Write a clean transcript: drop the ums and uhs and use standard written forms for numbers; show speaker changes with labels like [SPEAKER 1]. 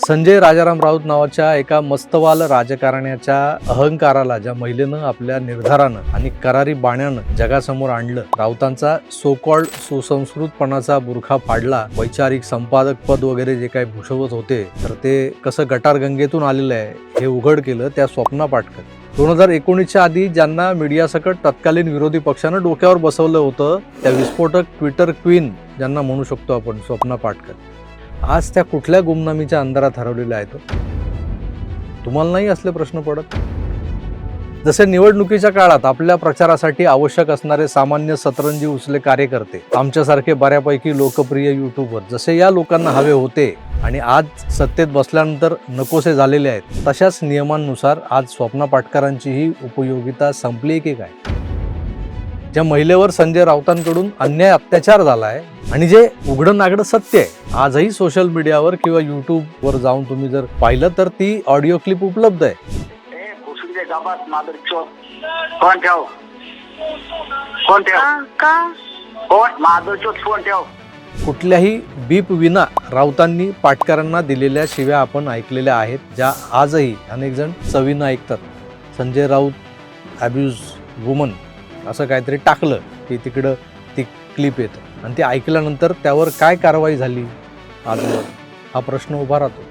[SPEAKER 1] संजय राजाराम राऊत नावाच्या एका मस्तवाल राजकारण्याच्या अहंकाराला ज्या महिलेनं आपल्या निर्धारानं आणि करारी बाण्यानं जगासमोर आणलं, राऊतांचा सो कॉल्ड सुसंस्कृतपणाचा बुरखा फाडला, वैचारिक संपादक पद वगैरे जे काही भूषवत होते तर ते कसं गटारगंगेतून आलेलं आहे हे उघड केलं त्या स्वप्ना पाटकर. 2019च्या आधी ज्यांना मीडियासकट तत्कालीन विरोधी पक्षानं डोक्यावर बसवलं होतं त्या विस्फोटक ट्विटर क्वीन ज्यांना म्हणू शकतो आपण, स्वप्ना पाटकर, आज त्या कुठल्या गुमनामीच्या अंधारात हरवलेल्या आहेत? तुम्हाला नाही असले प्रश्न पडत? जसे निवडणुकीच्या काळात आपल्या प्रचारासाठी आवश्यक असणारे सामान्य सतरंजी उचले कार्यकर्ते, आमच्यासारखे बऱ्यापैकी लोकप्रिय युट्यूबर जसे या लोकांना हवे होते आणि आज सत्तेत बसल्यानंतर नकोसे झालेले आहेत, तशाच नियमांनुसार आज स्वप्ना पाटकरांचीही उपयोगिता संपली की काय? ज्या महिलेवर संजय राऊतांकडून अन्याय अत्याचार झालाय आणि जे उघडं नागडं सत्य आहे, आजही सोशल मीडियावर किंवा युट्यूबवर जाऊन तुम्ही जर पाहिलं तर ती ऑडिओ क्लिप उपलब्ध आहे. कुठल्याही बीप विना राऊतांनी पाटकरांना दिलेल्या शिव्या आपण ऐकलेल्या आहेत, ज्या आजही अनेक जण चवीनं ऐकतात. संजय राऊत ॲब्यूज वुमन असं काहीतरी टाकलं की तिकडं ती क्लिप येतं आणि ते ऐकल्यानंतर त्यावर काय कारवाई झाली आजवर हा प्रश्न उभा राहतो.